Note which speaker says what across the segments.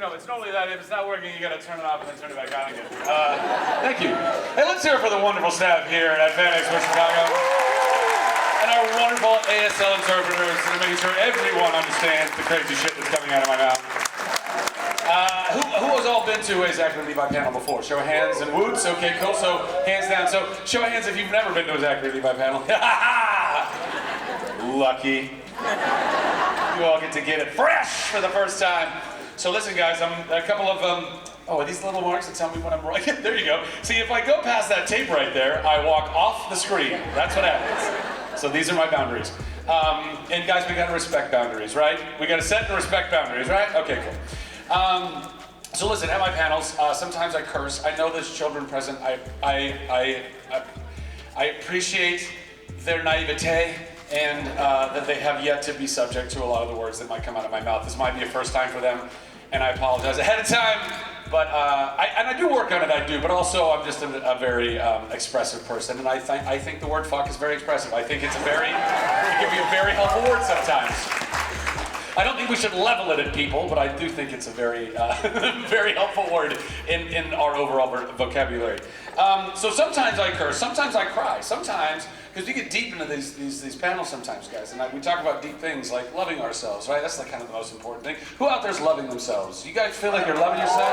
Speaker 1: it's normally that if it's not working, you gotta turn it off and then turn it back on again. Thank you. Hey, let's hear it for the wonderful staff here at EXPO Chicago. And our wonderful ASL interpreters that are making sure everyone understands the crazy shit that's coming out of my mouth. Who has all been to a Zachary Levi panel before? Show of hands and woots. Okay, cool. So hands down. So show of hands if you've never been to a Zachary Levi panel. Lucky. You all get to get it fresh for the first time. So listen, guys, I'm a couple of are these little marks that tell me when I'm right? There you go. See, if I go past that tape right there, I walk off the screen. That's what happens. So these are my boundaries. And guys, we gotta respect boundaries, right? We gotta set and respect boundaries, right? Okay, cool. So listen, at my panels, sometimes I curse. I know there's children present. I appreciate their naivete and that they have yet to be subject to a lot of the words that might come out of my mouth. This might be a first time for them, and I apologize ahead of time. But I do work on it, I do. But also, I'm just a very expressive person, and I think the word "fuck" is very expressive. I think it can be a very helpful word sometimes. I don't think we should level it at people, but I do think it's a very, very helpful word in our overall vocabulary. So sometimes I curse, sometimes I cry, sometimes, because we get deep into these panels sometimes, guys, and we talk about deep things like loving ourselves, right? That's kind of the most important thing. Who out there's loving themselves? You guys feel like you're loving yourself?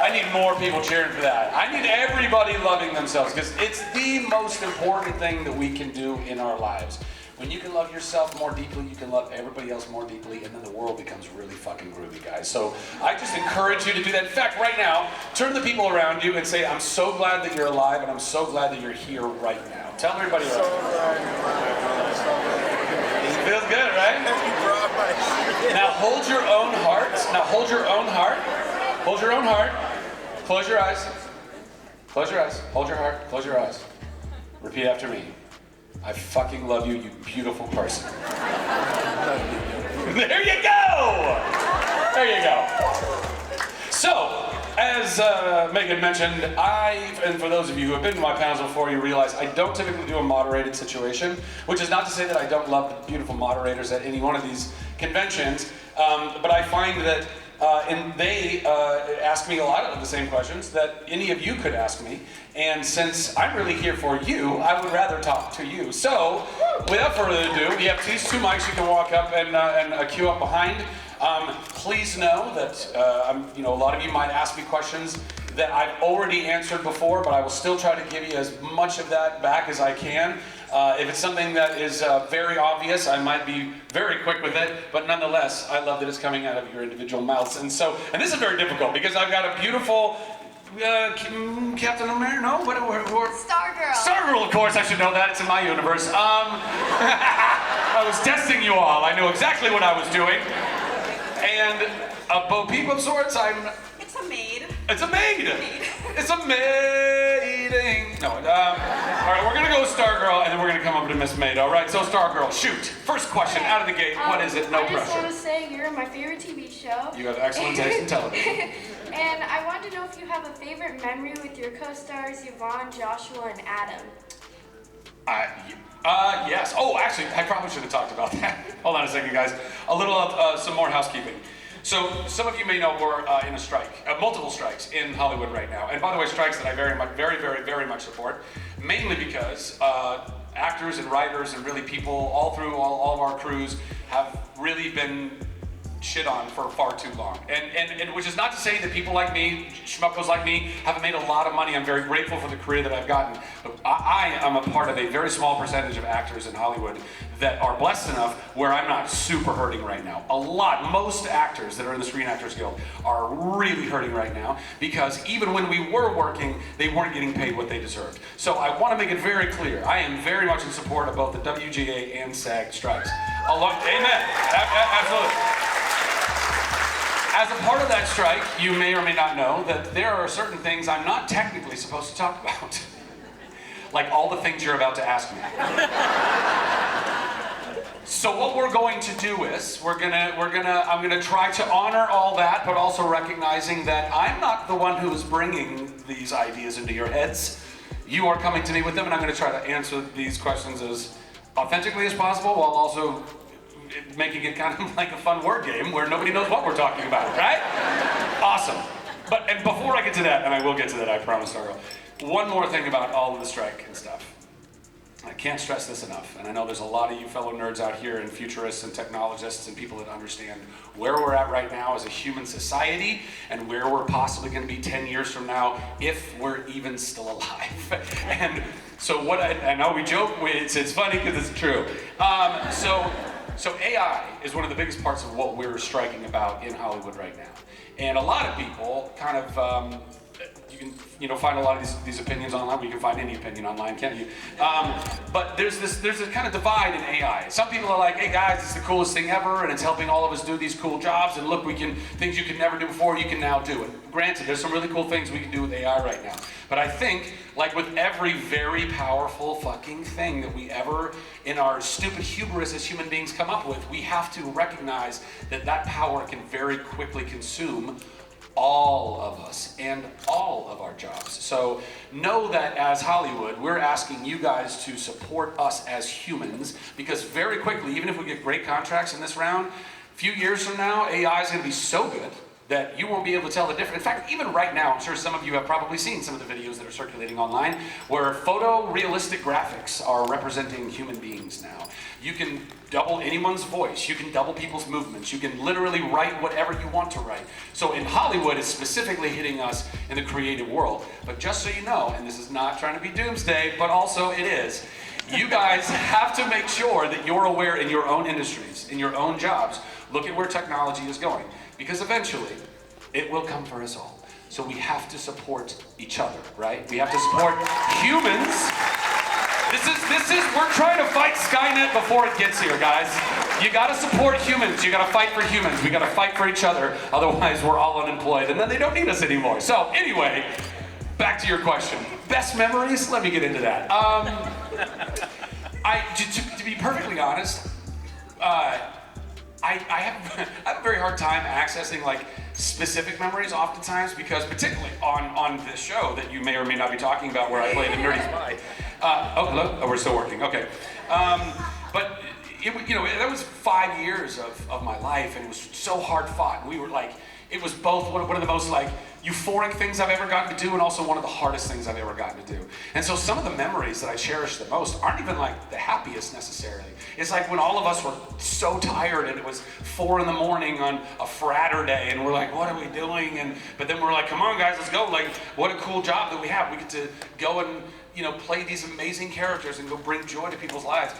Speaker 1: I need more people cheering for that. I need everybody loving themselves, because it's the most important thing that we can do in our lives. When you can love yourself more deeply, you can love everybody else more deeply, and then the world becomes really fucking groovy, guys. So I just encourage you to do that. In fact, right now, turn to the people around you and say, I'm so glad that you're alive, and I'm so glad that you're here right now. Tell everybody around you. It feels good, right? Now hold your own heart. Now hold your own heart. Hold your own heart. Close your eyes. Close your eyes. Hold your heart. Close your eyes. Repeat after me. I fucking love you, you beautiful person. There you go! There you go. So, as Megan mentioned, and for those of you who have been to my panels before, you realize I don't typically do a moderated situation, which is not to say that I don't love the beautiful moderators at any one of these conventions, but I find that and they ask me a lot of the same questions that any of you could ask me. And since I'm really here for you, I would rather talk to you. So, without further ado, we have these two mics you can walk up and queue up behind. Please know that a lot of you might ask me questions that I've already answered before, but I will still try to give you as much of that back as I can. If it's something that is very obvious, I might be very quick with it, but nonetheless, I love that it's coming out of your individual mouths. And this is very difficult because I've got a beautiful Captain America, no?
Speaker 2: Stargirl.
Speaker 1: Stargirl, of course, I should know that, it's in my universe. I was testing you all, I knew exactly what I was doing. And a Bo Peep of sorts,
Speaker 2: It's a maid.
Speaker 1: It's a maid! It's a maiding! No, all right, we're gonna go with Stargirl, and then we're gonna come over to Miss Maid. All right, so Stargirl, shoot. First question, out of the gate, what is it? No pressure.
Speaker 3: I just want to say you're my favorite TV show.
Speaker 1: You have excellent taste in television.
Speaker 3: And I wanted to know if you have a favorite memory with your co-stars Yvonne, Joshua, and Adam.
Speaker 1: Yes. Oh, actually, I probably should have talked about that. Hold on a second, guys. Some more housekeeping. So, some of you may know we're in a strike, multiple strikes in Hollywood right now. And by the way, strikes that I very much support, mainly because actors and writers and really people all through all of our crews have really been shit on for far too long. And which is not to say that people like me, schmuckos like me, haven't made a lot of money. I'm very grateful for the career that I've gotten. But I am a part of a very small percentage of actors in Hollywood that are blessed enough where I'm not super hurting right now. Most actors that are in the Screen Actors Guild are really hurting right now because even when we were working, they weren't getting paid what they deserved. So I want to make it very clear, I am very much in support of both the WGA and SAG strikes. Amen. Absolutely. As a part of that strike, you may or may not know that there are certain things I'm not technically supposed to talk about. Like all the things you're about to ask me. So what we're going to do is, I'm gonna try to honor all that, but also recognizing that I'm not the one who's bringing these ideas into your heads. You are coming to me with them, and I'm gonna try to answer these questions as authentically as possible, while also making it kind of like a fun word game where nobody knows what we're talking about, right? Awesome. And before I get to that, and I will get to that, I promise, Stargirl, one more thing about all of the strike and stuff. I can't stress this enough, and I know there's a lot of you fellow nerds out here and futurists and technologists and people that understand where we're at right now as a human society and where we're possibly going to be 10 years from now if we're even still alive. And so what I know we joke, it's funny because it's true. So AI is one of the biggest parts of what we're striking about in Hollywood right now. And a lot of people kind of, you can find a lot of these opinions online. Well, you can find any opinion online, can't you? But there's a kind of divide in AI. Some people are like, hey guys, it's the coolest thing ever, and it's helping all of us do these cool jobs, and look, things you could never do before, you can now do it. Granted, there's some really cool things we can do with AI right now. But I think, like with every very powerful fucking thing that we ever, in our stupid hubris as human beings come up with, we have to recognize that power can very quickly consume all of us and all of our jobs. So know that as Hollywood, we're asking you guys to support us as humans, because very quickly, even if we get great contracts in this round, a few years from now, AI is going to be so good that you won't be able to tell the difference. In fact, even right now, I'm sure some of you have probably seen some of the videos that are circulating online where photorealistic graphics are representing human beings now. You can double anyone's voice, you can double people's movements, you can literally write whatever you want to write. So in Hollywood, it's specifically hitting us in the creative world. But just so you know, and this is not trying to be doomsday, but also it is, you guys have to make sure that you're aware in your own industries, in your own jobs, look at where technology is going. Because eventually, it will come for us all. So we have to support each other, right? We have to support humans. We're trying to fight Skynet before it gets here, guys. You gotta support humans. You gotta fight for humans. We gotta fight for each other. Otherwise, we're all unemployed, and then they don't need us anymore. So anyway, back to your question. Best memories? Let me get into that. To be perfectly honest, I have a very hard time accessing like specific memories oftentimes, because particularly on this show that you may or may not be talking about where I played a nerdy spy. Oh, hello? Oh, we're still working, okay. But that was 5 years of my life, and it was so hard fought. And we were like, it was both one of the most like euphoric things I've ever gotten to do, and also one of the hardest things I've ever gotten to do. And so some of the memories that I cherish the most aren't even like the happiest necessarily. It's like when all of us were so tired and it was 4 in the morning on a Fraturday, and we're like, what are we doing? But then we're like, come on guys, let's go. Like, what a cool job that we have. We get to go and play these amazing characters and go bring joy to people's lives.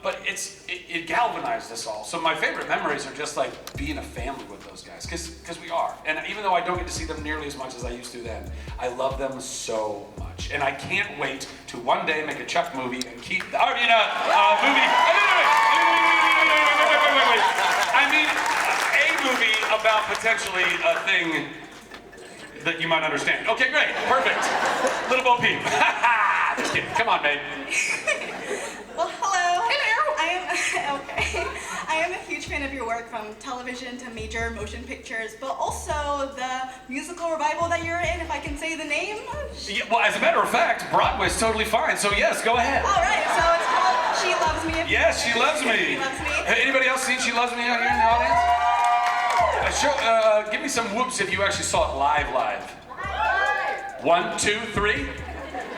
Speaker 1: But it galvanized us all. So my favorite memories are just like being a family with those guys, because we are. And even though I don't get to see them nearly as much as I used to then, I love them so much. And I can't wait to one day make a Chuck movie and keep, movie. Wait. I mean, a movie about potentially a thing that you might understand. Okay, great, perfect. Little Bo Peep. Just kidding. Come on, babe.
Speaker 2: Well, hello. I am a huge fan of your work, from television to major motion pictures, but also the musical revival that you're in, if I can say the name.
Speaker 1: Yeah, well, as a matter of fact, Broadway's totally fine, so yes, go ahead.
Speaker 2: All right, so it's called She Loves Me.
Speaker 1: Yes, She Loves Me.
Speaker 2: She Loves Me.
Speaker 1: Hey, anybody else seen She Loves Me out here in the audience? Give me some whoops if you actually saw it live. 1, 2, 3.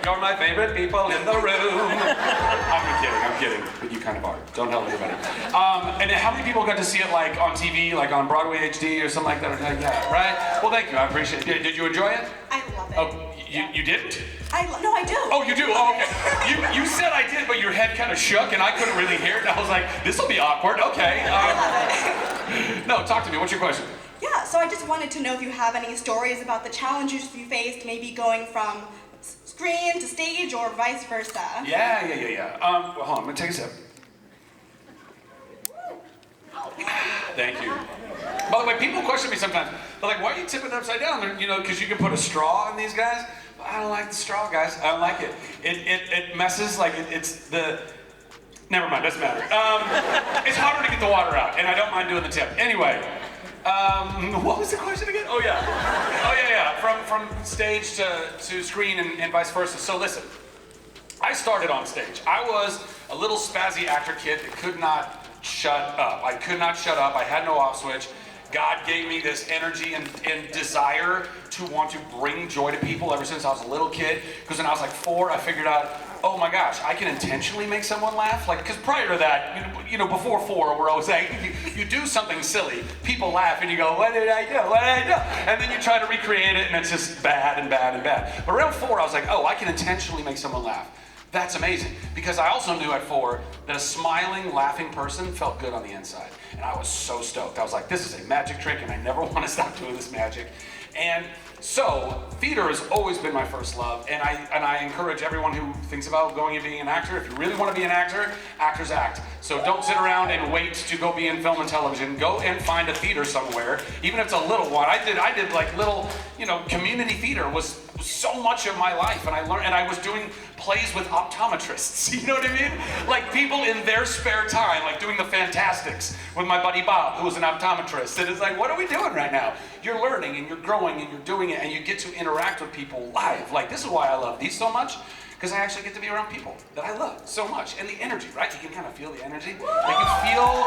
Speaker 1: You're my favorite people in the room. I'm kidding, but you kind of are. Don't tell everybody. And how many people got to see it like on TV, like on Broadway HD or something like that? Yeah, right? Well, thank you, I appreciate it. Did you enjoy it?
Speaker 2: I love it.
Speaker 1: Oh, you didn't?
Speaker 2: No, I do.
Speaker 1: Oh, you do? Oh, okay. You said I did, but your head kind of shook and I couldn't really hear it. And I was like, this will be awkward, okay.
Speaker 2: I love it.
Speaker 1: No, talk to me, what's your question?
Speaker 2: Yeah, so I just wanted to know if you have any stories about the challenges you faced, maybe going from screen to stage or vice versa.
Speaker 1: Yeah. Well, hold on, I'm gonna take a sip. Thank you. By the way, people question me sometimes. They're like, why are you tipping it upside down? Because you can put a straw in these guys. But I don't like the straw, guys. I don't like it. It messes, like it's the... Never mind, doesn't matter. It's harder to get the water out, and I don't mind doing the tip. Anyway, what was the question again? Oh yeah. From stage to screen and vice versa. So listen, I started on stage. I was a little spazzy actor kid that could not shut up. I could not shut up. I had no off switch. God gave me this energy and desire to want to bring joy to people ever since I was a little kid. Because when I was like 4, I figured out, oh my gosh, I can intentionally make someone laugh. Like, because prior to that, before 4, we're always saying, you do something silly, people laugh, and you go, what did I do? What did I do? And then you try to recreate it, and it's just bad and bad and bad. But around 4, I was like, oh, I can intentionally make someone laugh. That's amazing, because I also knew at 4 that a smiling, laughing person felt good on the inside. And I was so stoked. I was like, this is a magic trick, and I never want to stop doing this magic. And so, theater has always been my first love, and I encourage everyone who thinks about going and being an actor, if you really want to be an actor, actors act. So don't sit around and wait to go be in film and television. Go and find a theater somewhere, even if it's a little one. I did like little, community theater was so much of my life, and I learned, and I was doing plays with optometrists, you know what I mean? Like people in their spare time, like doing the Fantastics with my buddy Bob, who was an optometrist. And it's like, what are we doing right now? You're learning and you're growing and you're doing it and you get to interact with people live. Like, this is why I love these so much, because I actually get to be around people that I love so much. And the energy, right? You can kind of feel the energy. Like you feel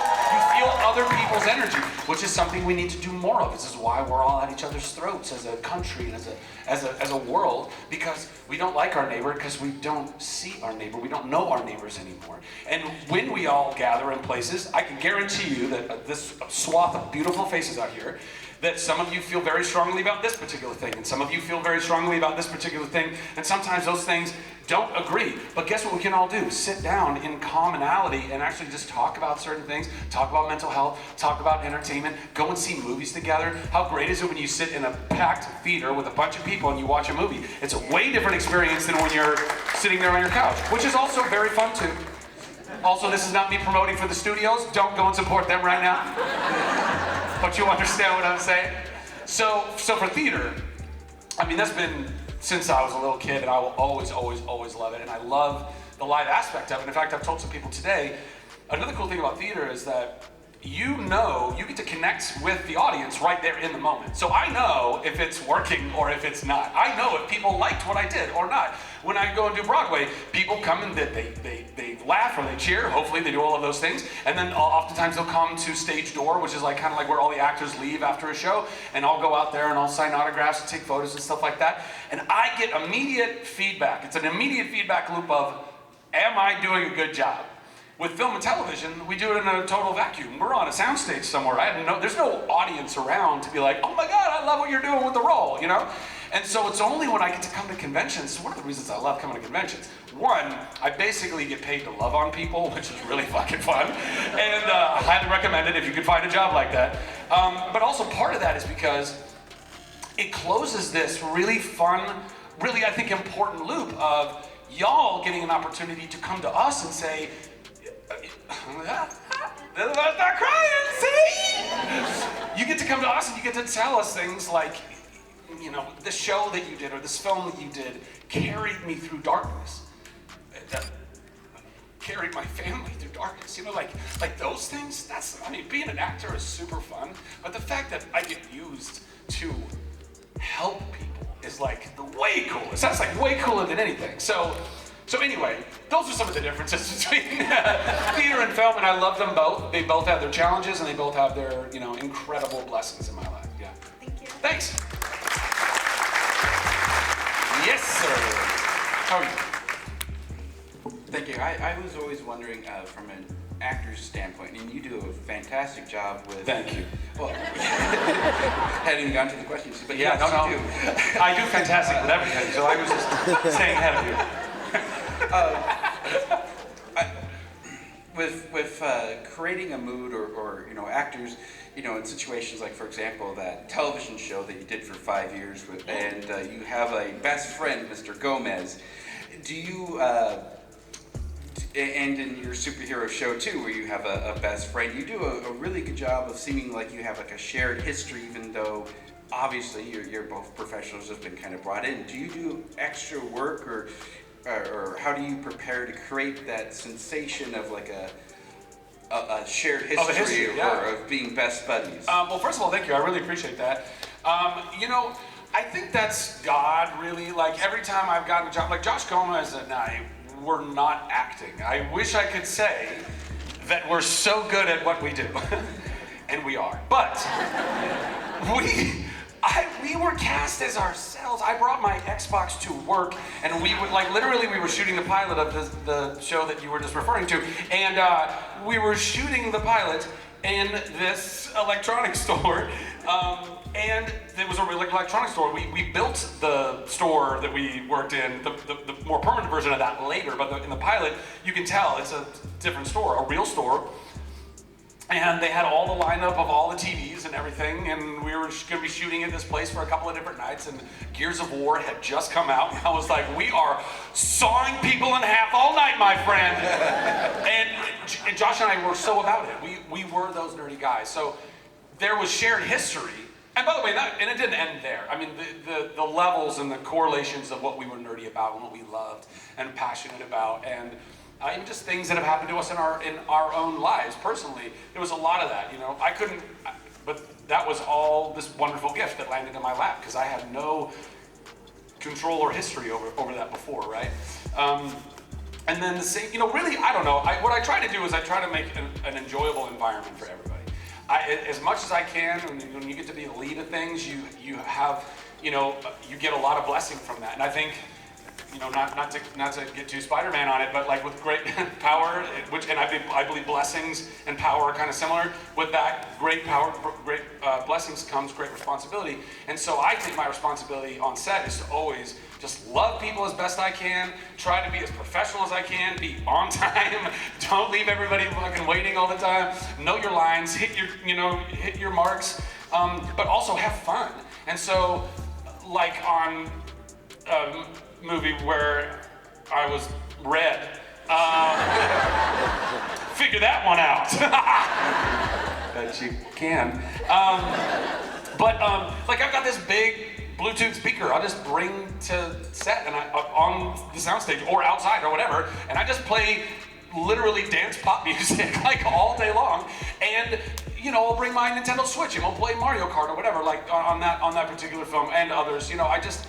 Speaker 1: other people's energy, which is something we need to do more of. This is why we're all at each other's throats as a country and as a world, because we don't like our neighbor, because we don't see our neighbor. We don't know our neighbors anymore. And when we all gather in places, I can guarantee you that this swath of beautiful faces out here, that some of you feel very strongly about this particular thing, and some of you feel very strongly about this particular thing, and sometimes those things don't agree. But guess what we can all do? Sit down in commonality and actually just talk about certain things, talk about mental health, talk about entertainment, go and see movies together. How great is it when you sit in a packed theater with a bunch of people and you watch a movie? It's a way different experience than when you're sitting there on your couch, which is also very fun too. Also, this is not me promoting for the studios. Don't go and support them right now. But you understand what I'm saying? So for theater, I mean, that's been since I was a little kid, and I will always, always, always love it. And I love the live aspect of it. In fact, I've told some people today, another cool thing about theater is that you get to connect with the audience right there in the moment. So I know if it's working or if it's not. I know if people liked what I did or not. When I go and do Broadway, people come and they laugh or they cheer. Hopefully they do all of those things. And then oftentimes they'll come to stage door, which is like kind of like where all the actors leave after a show. And I'll go out there and I'll sign autographs and take photos and stuff like that. And I get immediate feedback. It's an immediate feedback loop of, am I doing a good job? With film and television, we do it in a total vacuum. We're on a soundstage somewhere. There's no audience around to be like, oh my God, I love what you're doing with the role, And so it's only when I get to come to conventions. It's one of the reasons I love coming to conventions. One, I basically get paid to love on people, which is really fucking fun. And I highly recommend it if you can find a job like that. But also part of that is because it closes this really fun, really, I think, important loop of y'all getting an opportunity to come to us and say, not crying, see? You get to come to us and you get to tell us things like, the show that you did or this film that you did carried me through darkness. Carried my family through darkness. Like those things, being an actor is super fun, but the fact that I get used to help people is like the way coolest. That's like way cooler than anything. So anyway, those are some of the differences between theater and film, and I love them both. They both have their challenges, and they both have their, incredible blessings in my life. Yeah.
Speaker 2: Thank you.
Speaker 1: Thanks. Yes, sir. How are you?
Speaker 4: Thank you. I was always wondering, from an actor's standpoint, and you do a fantastic job with...
Speaker 1: Thank you.
Speaker 4: Well, hadn't even gotten to the questions, but
Speaker 1: yeah,
Speaker 4: yes,
Speaker 1: no.
Speaker 4: you do.
Speaker 1: I do fantastic with everything, so I was just staying ahead of you.
Speaker 4: With creating a mood or actors, in situations like, for example, that television show that you did for 5 years and you have a best friend, Mr. Gomez. Do you, and in your superhero show too, where you have a best friend, you do a really good job of seeming like you have like a shared history, even though obviously you're both professionals that have been kind of brought in. Do you do extra work or how do you prepare to create that sensation of like a shared history, of being best buddies?
Speaker 1: Well, first of all, thank you. I really appreciate that. I think that's God, really. Like, every time I've gotten a job, like Josh Gomez and I were not acting. I wish I could say that we're so good at what we do. And we are. But we were cast as ourselves. I brought my Xbox to work, and we would, like, literally we were shooting the pilot of the show that you were just referring to, and we were shooting the pilot in this electronics store, and it was a real electronics store. We built the store that we worked in, the more permanent version of that later, but in the pilot, you can tell it's a different store, a real store. And they had all the lineup of all the TVs and everything, and we were going to be shooting at this place for a couple of different nights, and Gears of War had just come out, and I was like, we are sawing people in half all night, my friend. and Josh and I were so about it. We were those nerdy guys. So there was shared history, and by the way, and it didn't end there. I mean, the levels and the correlations of what we were nerdy about and what we loved and passionate about, and even just things that have happened to us in our own lives personally. There was a lot of that, you know. But that was all this wonderful gift that landed in my lap because I had no control or history over that before, right? And then the same, you know, really, I don't know. What I try to do is I try to make an enjoyable environment for everybody. As much as I can, when you get to be the lead of things, you have, you know, you get a lot of blessing from that, and I think. You know, not to get too Spider-Man on it, but like with great power, and I believe blessings and power are kind of similar. With that great power, great blessings comes great responsibility. And so I think my responsibility on set is to always just love people as best I can, try to be as professional as I can, be on time, don't leave everybody fucking waiting all the time, know your lines, hit your marks, but also have fun. And so, like on movie where I was red. Figure that one out. Bet you can. Like I've got this big Bluetooth speaker I'll just bring to set and on the soundstage or outside or whatever, and I just play literally dance pop music like all day long. And you know, I'll bring my Nintendo Switch and we'll play Mario Kart or whatever, like on that particular film and others. You know, I just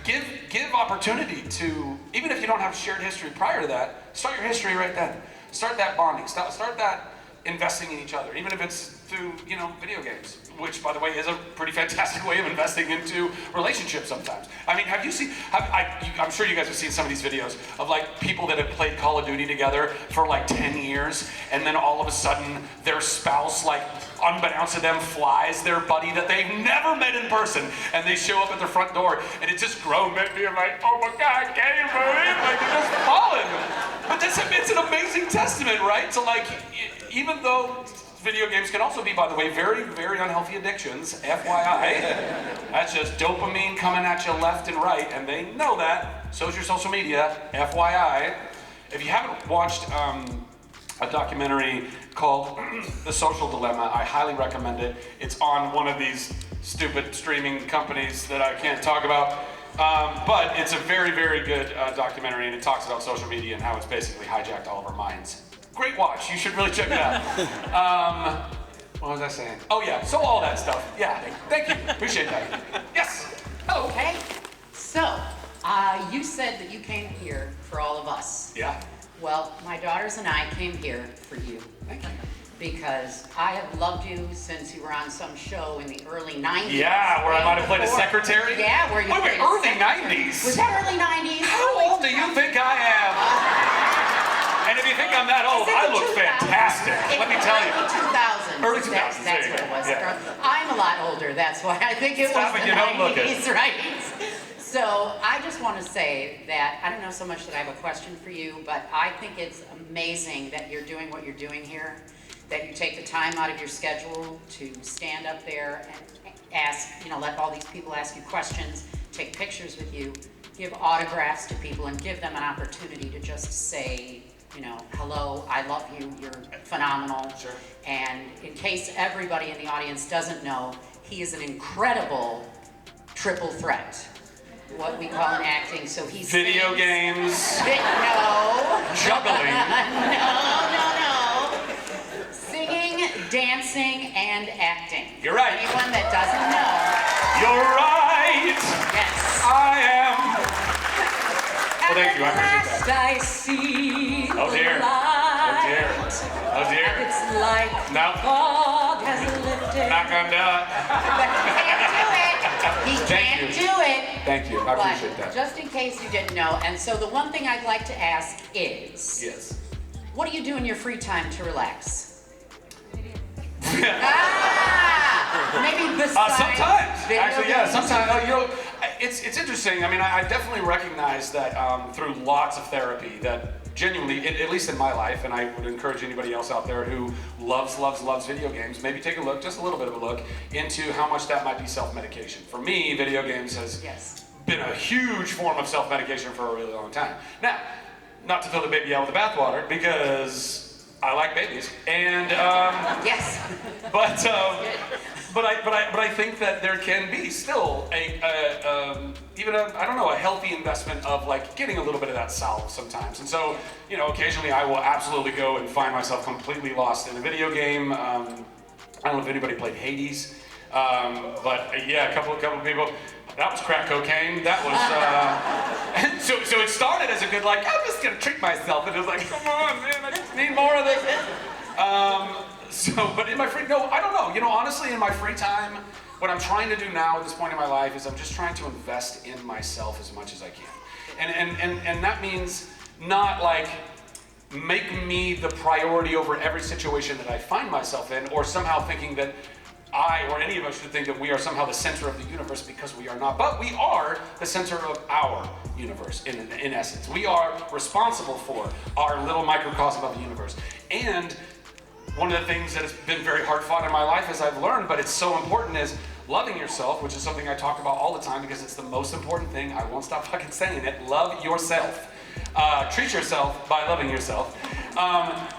Speaker 1: give opportunity to, even if you don't have shared history prior to that, start your history right then. Start that bonding, start that investing in each other, even if it's through, you know, video games, which, by the way, is a pretty fantastic way of investing into relationships sometimes. I mean, have you seen, I'm sure you guys have seen some of these videos of like people that have played Call of Duty together for like 10 years, and then all of a sudden their spouse, like, unbeknownst to them, flies their buddy that they've never met in person, and they show up at their front door, and it's just grown men being like, oh my God, can you believe it? Like, they're just falling. But it's an amazing testament, right? To like, even though video games can also be, by the way, very, very unhealthy addictions, FYI. That's just dopamine coming at you left and right, and they know that. So is your social media, FYI. If you haven't watched a documentary called The Social Dilemma, I highly recommend it. It's on one of these stupid streaming companies that I can't talk about. But it's a very, very good documentary, and it talks about social media and how it's basically hijacked all of our minds. Great watch. You should really check it out. What was I saying? Oh yeah, so all that stuff. Yeah, thank you. Appreciate that. Yes. Hello.
Speaker 5: Okay. So, you said that you came here for all of us.
Speaker 1: Yeah.
Speaker 5: Well, my daughters and I came here for you.
Speaker 1: Thank you.
Speaker 5: Because I have loved you since you were on some show in the early 90s.
Speaker 1: Yeah, where I might have played a secretary.
Speaker 5: Yeah, where you
Speaker 1: Wait, early 90s?
Speaker 5: Was that early 90s?
Speaker 1: How old do you think I am? And if you think I'm that old, I look fantastic. Let me tell you.
Speaker 5: Early 2000s.
Speaker 1: Early 2000s.
Speaker 5: That's what it was.
Speaker 1: Yeah.
Speaker 5: I'm a lot older, that's why I think it
Speaker 1: Stop
Speaker 5: was
Speaker 1: it,
Speaker 5: the
Speaker 1: you don't look
Speaker 5: 90s, right? So I just want to say that I don't know so much that I have a question for you, but I think it's amazing that you're doing what you're doing here, that you take the time out of your schedule to stand up there and ask, you know, let all these people ask you questions, take pictures with you, give autographs to people, and give them an opportunity to just say, you know, hello, I love you, you're phenomenal.
Speaker 1: Sure.
Speaker 5: And in case everybody in the audience doesn't know, he is an incredible triple threat, what we call in acting. So he's
Speaker 1: Video games.
Speaker 5: No.
Speaker 1: Juggling.
Speaker 5: No. Singing, dancing, and acting.
Speaker 1: You're right.
Speaker 5: Anyone that doesn't know.
Speaker 1: You're right.
Speaker 5: Yes.
Speaker 1: I am. Well, thank you. I appreciate that.
Speaker 5: I see
Speaker 1: Oh dear.
Speaker 5: the light.
Speaker 1: Oh dear. Oh dear.
Speaker 5: And it's like
Speaker 1: No.
Speaker 5: fog has lifted.
Speaker 1: Not gonna do it.
Speaker 5: But he can't do it. He
Speaker 1: Thank
Speaker 5: can't
Speaker 1: you.
Speaker 5: do it.
Speaker 1: Thank you. I appreciate
Speaker 5: But
Speaker 1: that.
Speaker 5: just in case you didn't know, and so the one thing I'd like to ask is,
Speaker 1: Yes.
Speaker 5: what do you do in your free time to relax? Maybe besides
Speaker 1: Sometimes,
Speaker 5: video
Speaker 1: actually, yeah,
Speaker 5: games?
Speaker 1: sometimes. You know, it's interesting. I mean, I definitely recognize that through lots of therapy that genuinely, at least in my life, and I would encourage anybody else out there who loves video games, maybe take a look, just a little bit of a look, into how much that might be self-medication. For me, video games has been a huge form of self-medication for a really long time. Now, not to throw the baby out with the bathwater, because I like babies, and
Speaker 5: Yes.
Speaker 1: but I think that there can be still even a I don't know, a healthy investment of like getting a little bit of that salve sometimes. And so, you know, occasionally I will absolutely go and find myself completely lost in a video game. I don't know if anybody played Hades, but yeah, a couple of people. That was crack cocaine. That was and so it started as a good like I'm just gonna treat myself, and it was like come on man, I just need more of this. But in my free I don't know. You know, honestly, in my free time, what I'm trying to do now at this point in my life is I'm just trying to invest in myself as much as I can, and that means not like make me the priority over every situation that I find myself in, or somehow thinking that I or any of us should think that we are somehow the center of the universe, because we are not. But we are the center of our universe in essence. We are responsible for our little microcosm of the universe. And one of the things that has been very hard fought in my life, as I've learned, but it's so important, is loving yourself, which is something I talk about all the time because it's the most important thing. I won't stop fucking saying it. Love yourself. Treat yourself by loving yourself.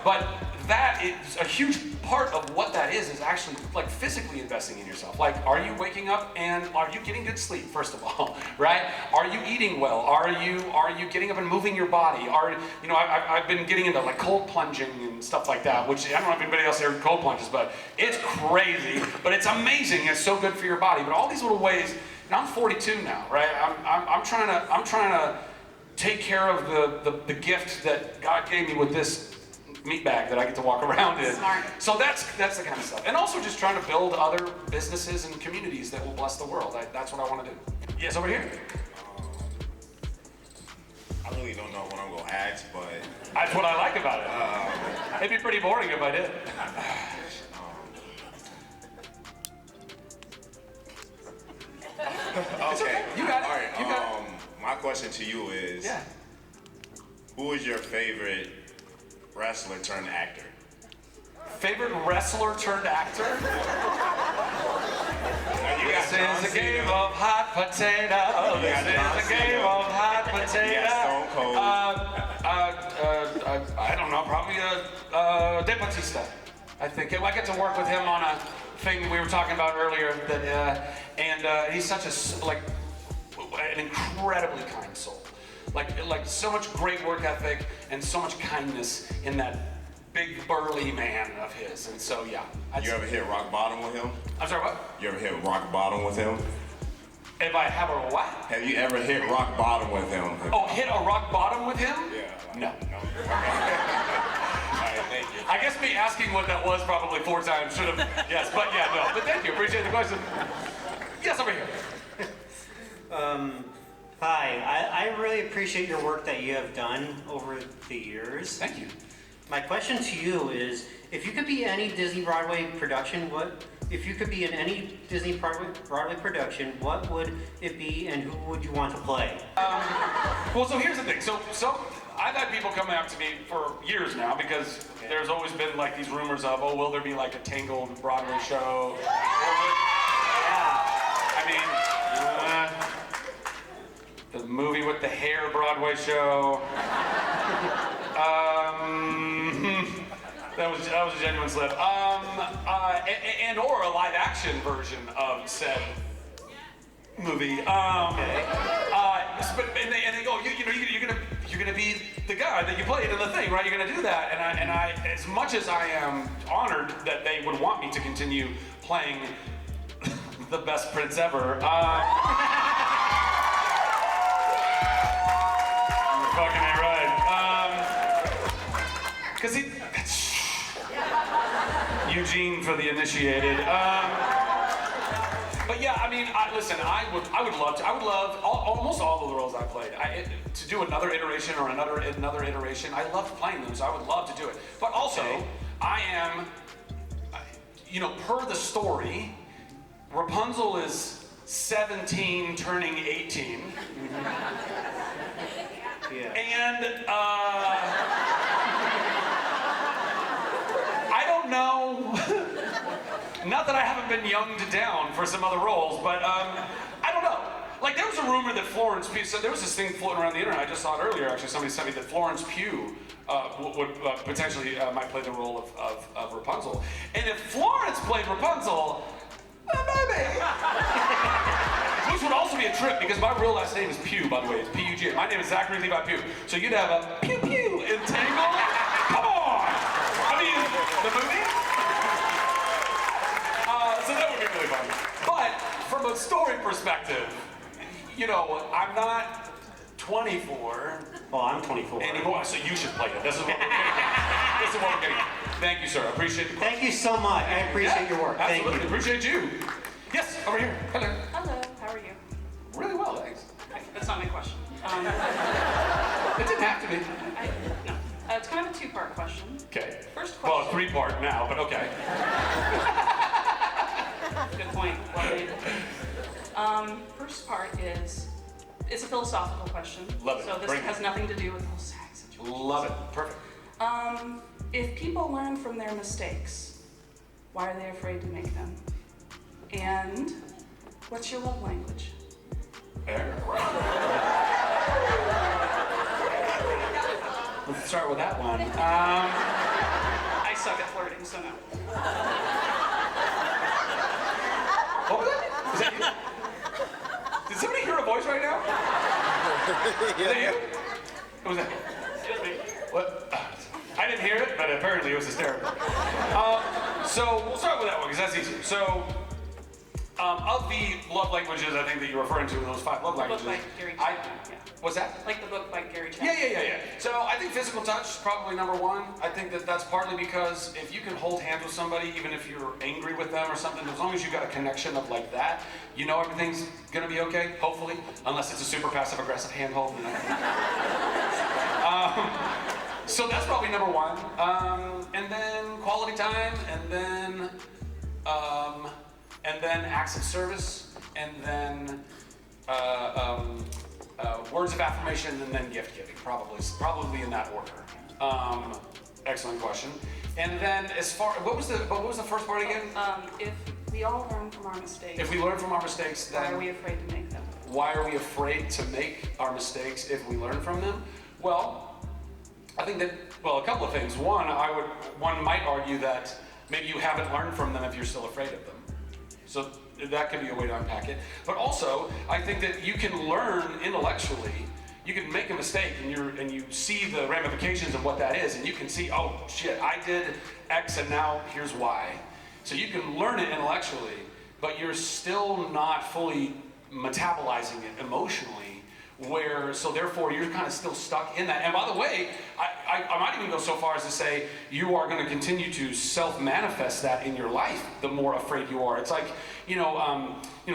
Speaker 1: But that is a huge part of what that is actually like physically investing in yourself. Like, are you waking up and are you getting good sleep, first of all, right? Are you eating well? Are you getting up and moving your body? I've been getting into like cold plunging and stuff like that, which I don't know if anybody else here cold plunges, but it's crazy, but it's amazing. It's so good for your body. But all these little ways, and I'm 42 now, right? I'm trying to take care of the gift that God gave me with this meat bag that I get to walk around in.
Speaker 5: Smart.
Speaker 1: So that's the kind of stuff. And also just trying to build other businesses and communities that will bless the world. That's what I want to do. Yes, over here.
Speaker 6: I really don't know what I'm gonna ask, but
Speaker 1: That's what I like about it. It'd be pretty boring if I did.
Speaker 6: okay.
Speaker 1: You got it.
Speaker 6: All right.
Speaker 1: You got it.
Speaker 6: My question to you is,
Speaker 1: Yeah.
Speaker 6: who is your favorite wrestler turned actor?
Speaker 1: Favorite wrestler turned actor? This is a game of hot potato. This is a game of hot potato.
Speaker 6: Stone Cold.
Speaker 1: I don't know, probably De Bautista. I think I get to work with him on a thing we were talking about earlier. And he's such an incredibly kind soul. Like so much great work ethic and so much kindness in that big burly man of his. And so yeah.
Speaker 6: You ever hit rock bottom with him?
Speaker 1: I'm sorry, what?
Speaker 6: You ever hit rock bottom with him?
Speaker 1: If I have a what?
Speaker 6: Have you ever hit rock bottom with him?
Speaker 1: Oh, hit a rock bottom with him?
Speaker 6: Yeah.
Speaker 1: No.
Speaker 6: All right, thank you.
Speaker 1: I guess me asking what that was probably 4 times should have, yes, but yeah, no. But thank you, appreciate the question. Yes, over here.
Speaker 7: Hi, I really appreciate your work that you have done over the years.
Speaker 1: Thank you.
Speaker 7: My question to you is, if you could be any Disney Broadway production, what would it be, and who would you want to play?
Speaker 1: Well, so here's the thing. So I've had people coming up to me for years now because there's always been like these rumors of, oh, will there be like a Tangled Broadway show? The movie with the hair Broadway show. That was a genuine slip. And or a live action version of said movie. But they go, you're gonna be the guy that you played in the thing, right? You're gonna do that, and I, as much as I am honored that they would want me to continue playing the best prince ever. You're fucking me right. Cause Eugene for the initiated. But yeah, I mean, listen, I would love almost all of the roles I played. To do another iteration or another iteration, I loved playing them, so I would love to do it. But also, I am, per the story, Rapunzel is 17 turning 18.
Speaker 7: Yeah.
Speaker 1: And, I don't know, not that I haven't been younged down for some other roles, but I don't know. Like, there was a rumor that Florence Pugh, so there was this thing floating around the internet, I just saw it earlier, actually, somebody sent me that Florence Pugh would potentially might play the role of Rapunzel. And if Florence played Rapunzel, maybe. Which would also be a trip, because my real last name is Pugh, by the way, it's P-U-G. My name is Zachary Levi Pugh. So you'd have a Pew Pew in Tangled? Come on! I mean, the movie? So that would be really fun. But from a story perspective, I'm not 24
Speaker 7: Well, I'm 24.
Speaker 1: anymore, so you should play it. This is what we're getting. Thank you, sir. I appreciate the question.
Speaker 7: Thank you so much. I appreciate your work. Thank
Speaker 1: Absolutely.
Speaker 7: you.
Speaker 1: Appreciate you. Yes, over here. Hello.
Speaker 8: Hello, how are you?
Speaker 1: Really well, thanks.
Speaker 8: That's not my question.
Speaker 1: It didn't have to be.
Speaker 8: No. It's kind of a two-part question.
Speaker 1: Okay.
Speaker 8: First
Speaker 1: Well,
Speaker 8: question.
Speaker 1: three-part now, but okay.
Speaker 8: Good point. First part is, it's a philosophical question.
Speaker 1: Love it.
Speaker 8: So this
Speaker 1: Bring it.
Speaker 8: has nothing to do with the whole SAG situation.
Speaker 1: Love it. Perfect.
Speaker 8: If people learn from their mistakes, why are they afraid to make them? And what's your love language?
Speaker 1: Let's start with that one.
Speaker 8: I suck at flirting, so no.
Speaker 1: What was that? Was that you? Did somebody hear a voice right now? Was that you? What was that?
Speaker 8: It was me.
Speaker 1: What? I didn't hear it, but apparently it was hysterical. So we'll start with that one, because that's easier. So, of the love languages, I think that you're referring to, those 5 love languages.
Speaker 8: Book by Gary Chapman, yeah.
Speaker 1: What's that?
Speaker 8: Like the book by Gary Chapman.
Speaker 1: Yeah. So I think physical touch is probably number 1. I think that that's partly because if you can hold hands with somebody, even if you're angry with them or something, as long as you got a connection of like that, everything's gonna be okay, hopefully, unless it's a super passive aggressive handhold. So that's probably number 1. And then quality time, and then acts of service, and then words of affirmation, and then gift giving, probably in that order. Excellent question. And then what was the first part again?
Speaker 8: If we all learn from our mistakes,
Speaker 1: If we learn from our mistakes, then
Speaker 8: why are we afraid to make them?
Speaker 1: why are we afraid to make our mistakes if we learn from them? Well, I think that, a couple of things. One might argue that maybe you haven't learned from them if you're still afraid of them. So that could be a way to unpack it. But also, I think that you can learn intellectually. You can make a mistake and you see the ramifications of what that is, and you can see, oh shit, I did X and now here's Y. So you can learn it intellectually, but you're still not fully metabolizing it emotionally, so therefore you're kind of still stuck in that. And by the way, I might even go so far as to say you are going to continue to self-manifest that in your life the more afraid you are. It's like,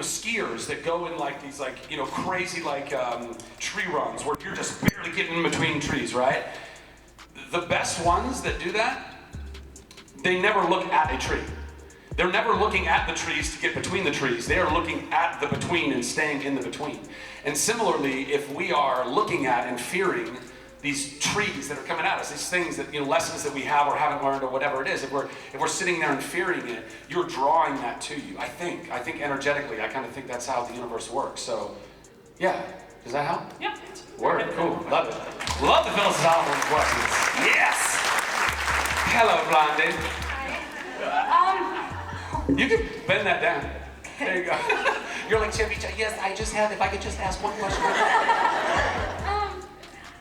Speaker 1: skiers that go in like these crazy tree runs where you're just barely getting in between trees, right? The best ones that do that, they never look at a tree. They're never looking at the trees to get between the trees. They are looking at the between and staying in the between. And similarly, if we are looking at and fearing these trees that are coming at us, these things that, lessons that we have or haven't learned or whatever it is, if we're sitting there and fearing it, you're drawing that to you. I think energetically, I kind of think that's how the universe works. So, yeah, does that help?
Speaker 8: Yeah.
Speaker 1: Word, cool, love it. Love the philosophical questions. Yes! Hello, Blondie. You can bend that down. There you go. You're like, Chevy, yes, if I could just ask one question.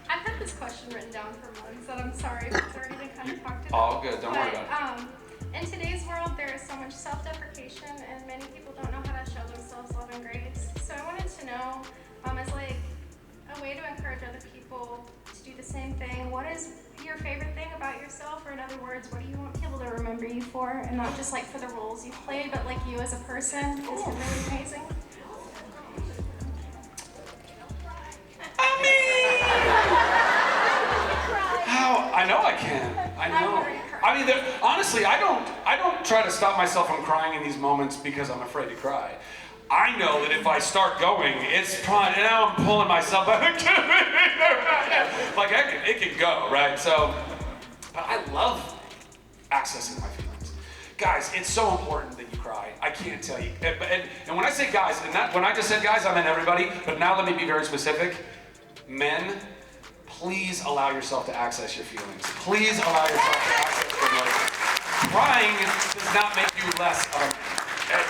Speaker 3: I've had this question written down for months, and I'm sorry if it's already been kind of talked about.
Speaker 1: All good, don't worry about it.
Speaker 3: In today's world, there is so much self-deprecation, and many people don't know how to show themselves love and grace. So I wanted to know, as like a way to encourage other people do the same thing. What is your favorite thing about yourself? Or in other words, what do you want people to remember you for? And not just like for the roles you play, but like you as a person. Is it really amazing?
Speaker 1: I know I can. I know. I mean, honestly, I don't try to stop myself from crying in these moments because I'm afraid to cry. I know that if I start going, it's probably, now I'm pulling myself back. Like, it can go, right? So, but I love accessing my feelings. Guys, it's so important that you cry. I can't tell you. And when I say guys, and when I just said guys, I meant everybody, but now let me be very specific. Men, please allow yourself to access your feelings. Please allow yourself to access your emotions. Crying does not make you less of a man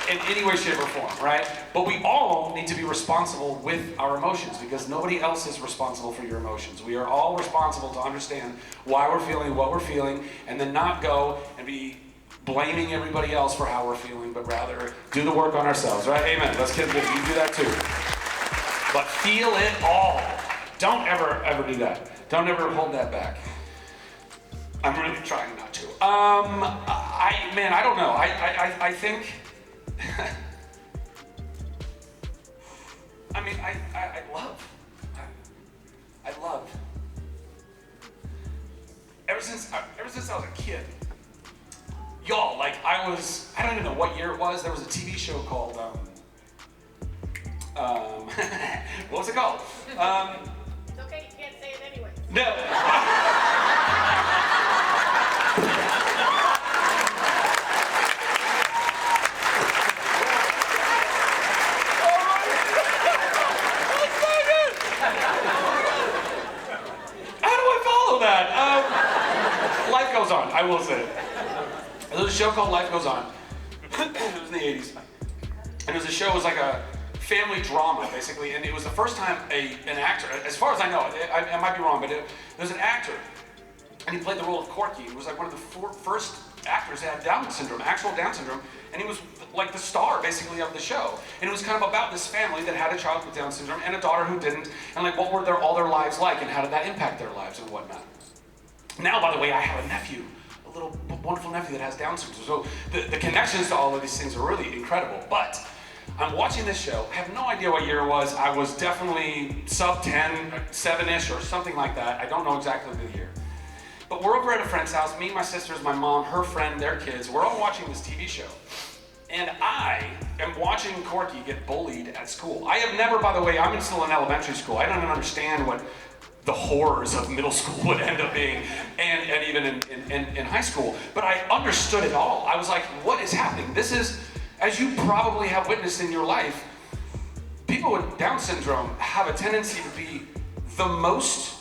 Speaker 1: in any way, shape, or form, right? But we all need to be responsible with our emotions because nobody else is responsible for your emotions. We are all responsible to understand why we're feeling what we're feeling and then not go and be blaming everybody else for how we're feeling, but rather do the work on ourselves, right? Amen. Let's get you do that too. But feel it all. Don't ever do that. Don't ever hold that back. I'm really trying not to. I don't know. I think. I mean, I love. Ever since I was a kid, y'all, like I don't even know what year it was. There was a TV show called what was it called?
Speaker 9: It's okay, you can't say it anyway.
Speaker 1: No. How do I follow that? Life Goes On, I will say it. There was a show called Life Goes On. It was in the 80s. And it was a show, it was like a family drama, basically, and it was the first time an actor, as far as I know, I might be wrong, but there was an actor, and he played the role of Corky. He was like one of the first actors that had Down syndrome, actual Down syndrome, and he was like the star, basically, of the show. And it was kind of about this family that had a child with Down syndrome and a daughter who didn't, and like what were all their lives like, and how did that impact their lives and whatnot. Now, by the way, I have a nephew, a little wonderful nephew that has Down syndrome, so the connections to all of these things are really incredible, but I'm watching this show. I have no idea what year it was. I was definitely sub 10, 7-ish or something like that. I don't know exactly the year. But we're over at a friend's house, me, my sisters, my mom, her friend, their kids. We're all watching this TV show. And I am watching Corky get bullied at school. I have never, by the way, I'm still in elementary school. I don't even understand what the horrors of middle school would end up being, and even in high school. But I understood it all. I was like, what is happening? This is, as you probably have witnessed in your life, people with Down syndrome have a tendency to be the most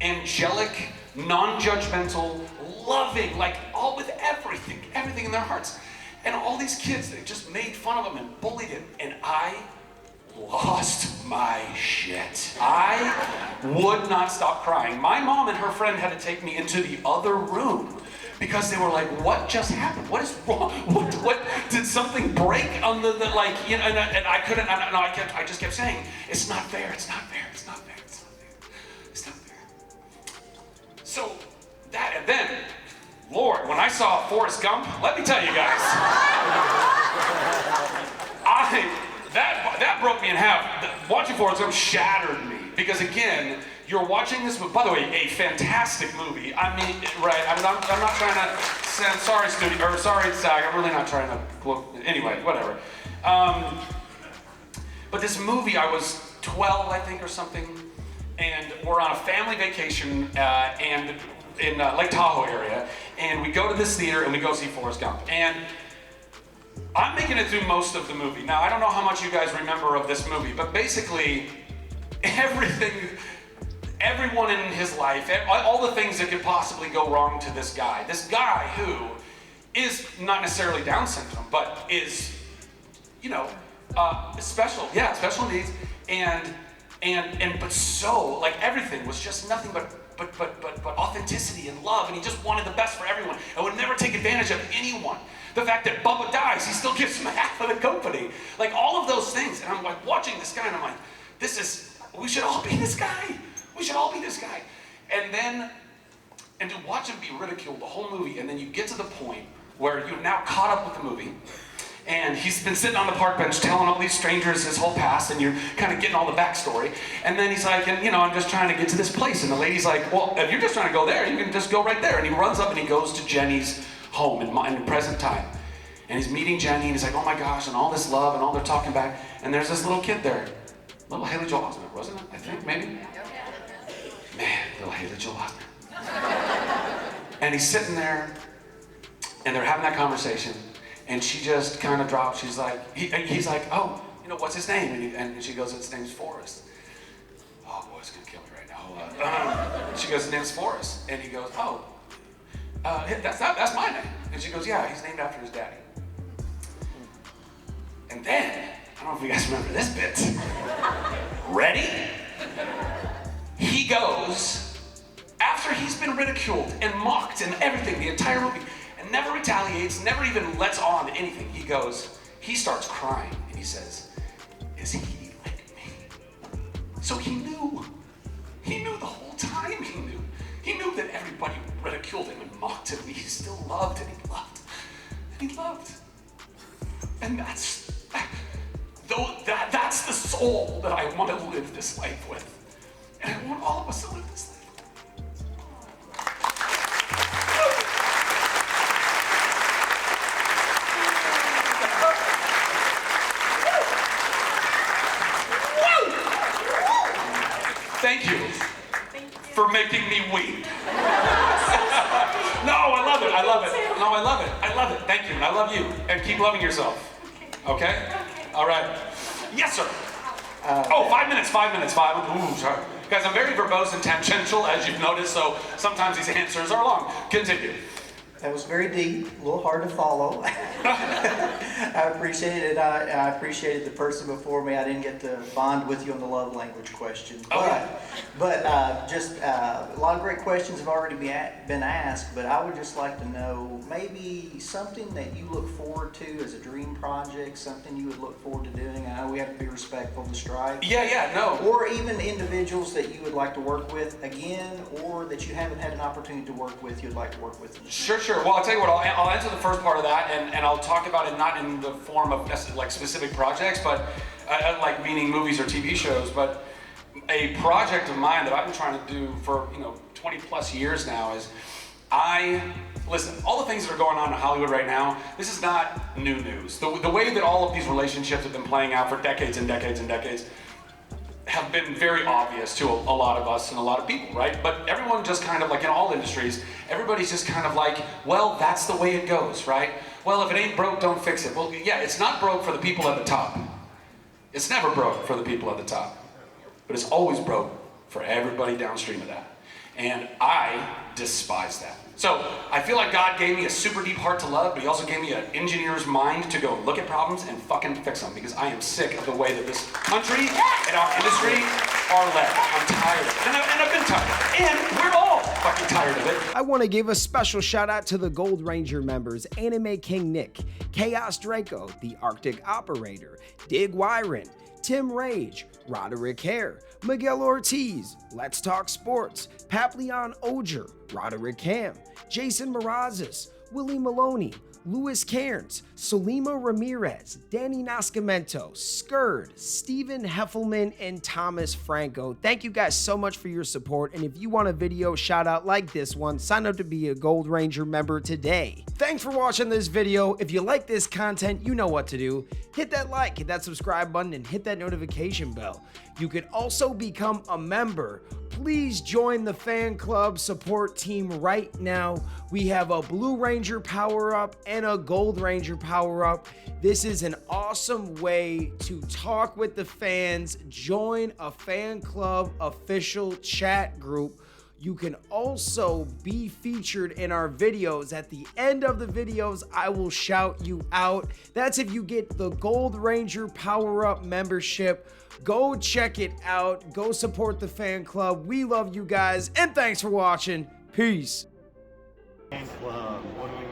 Speaker 1: angelic, non-judgmental, loving, like all with everything in their hearts. And all these kids, they just made fun of them and bullied him. And I lost my shit. I would not stop crying. My mom and her friend had to take me into the other room because they were like, what just happened? What is wrong? What did something break on the like, you know, and I couldn't, I just kept saying, it's not fair, it's not fair, it's not fair, it's not fair, it's not fair. So that, and then, Lord, when I saw Forrest Gump, let me tell you guys, that broke me in half. Watching Forrest Gump shattered me because again, you're watching this movie, by the way, a fantastic movie. I mean, right, I'm not trying to, sorry studio, or sorry SAG, I'm really not trying to, look, anyway, whatever. But this movie, I was 12, I think, or something, and we're on a family vacation and in Lake Tahoe area, and we go to this theater and we go see Forrest Gump. And I'm making it through most of the movie. Now, I don't know how much you guys remember of this movie, but basically, everyone in his life, all the things that could possibly go wrong to this guy who is not necessarily Down syndrome, but is, you know, special needs, but so, like, everything was just nothing but authenticity and love, and he just wanted the best for everyone and would never take advantage of anyone. The fact that Bubba dies, he still gives him half of the company. Like, all of those things, and I'm like watching this guy and I'm like, we should all be this guy. We should all be this guy. And to watch him be ridiculed the whole movie, and then you get to the point where you're now caught up with the movie, and he's been sitting on the park bench telling all these strangers his whole past, and you're kind of getting all the backstory, and then he's like, and I'm just trying to get to this place, and the lady's like, well, if you're just trying to go there, you can just go right there, and he runs up and he goes to Jenny's home in the present time, and he's meeting Jenny, and he's like, oh my gosh, and all this love, and all they're talking back, and there's this little kid there, little Haley Joel Osment, wasn't it? I think, maybe? Man, little Haley Joel Osment. And he's sitting there, and they're having that conversation, and she just kind of drops. She's like, he's like, oh, what's his name? And she goes, his name's Forrest. Oh boy, it's gonna kill me right now. She goes, his name's Forrest, and he goes, oh, that's my name. And she goes, yeah, he's named after his daddy. And then, I don't know if you guys remember this bit. Ready? He goes. After he's been ridiculed and mocked and everything, the entire movie, and never retaliates, never even lets on anything, he starts crying, and he says, is he like me? So he knew the whole time he knew that everybody ridiculed him and mocked him, he still loved, and he loved, and he loved. And that's the soul that I want to live this life with, and I want all of us to live this life. Thank you for making me weep. No, I love it. No, I love it. Thank you, and I love you. And keep loving yourself. Okay? All right. Yes, sir. 5 minutes. Ooh, sorry. Guys, I'm very verbose and tangential, as you've noticed, so sometimes these answers are long. Continue.
Speaker 10: That was very deep, a little hard to follow. I appreciated it. I appreciated the person before me. I didn't get to bond with you on the love language question. But just a lot of great questions have already been asked, but I would just like to know maybe something that you look forward to as a dream project, something you would look forward to doing. I know we have to be respectful of the strike.
Speaker 1: No.
Speaker 10: Or even individuals that you would like to work with again, or that you haven't had an opportunity to work with, you'd like to work with.
Speaker 1: Sure. Well, I'll tell you what, I'll answer the first part of that, and I'll talk about it not in the form of like specific projects, but like meaning movies or TV shows, but a project of mine that I've been trying to do for 20 plus years now is listen, all the things that are going on in Hollywood right now, this is not new news. The way that all of these relationships have been playing out for decades and decades and decades have been very obvious to a lot of us and a lot of people, right? But everyone just kind of like in all industries, everybody's just kind of like, well, that's the way it goes, right? Well, if it ain't broke, don't fix it. Well, yeah, it's not broke for the people at the top. It's never broke for the people at the top. But it's always broke for everybody downstream of that. And I despise that. So I feel like God gave me a super deep heart to love, but he also gave me an engineer's mind to go look at problems and fucking fix them, because I am sick of the way that this country and our industry are led. I'm tired of it. And I've been tired. And we're all fucking tired of it.
Speaker 11: I want to give a special shout out to the Gold Ranger members, Anime King Nick, Chaos Draco, the Arctic Operator, Dig Wyron, Tim Rage, Roderick Hare, Miguel Ortiz, Let's Talk Sports, Papleon Oger, Roderick Ham, Jason Marazes, Willie Maloney, Louis Cairns, Solima Ramirez, Danny Nascimento, Skird, Stephen Heffelman, and Thomas Franco. Thank you guys so much for your support, and if you want a video shout out like this one, sign up to be a Gold Ranger member today. Thanks for watching this video. If you like this content, you know what to do. Hit that like, hit that subscribe button, and hit that notification bell. You could also become a member. Please join the fan club support team right now. We have a Blue Ranger power-up and a Gold Ranger power-up. This is an awesome way to talk with the fans. Join a fan club official chat group. You can also be featured in our videos. At the end of the videos, I will shout you out. That's if you get the Gold Ranger Power-Up membership. Go check it out. Go support the fan club. We love you guys, and thanks for watching. Peace.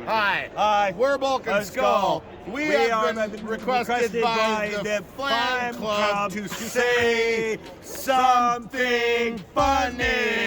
Speaker 12: Hi, we're Bulk and Skull. We have been requested by the fan club to say something funny.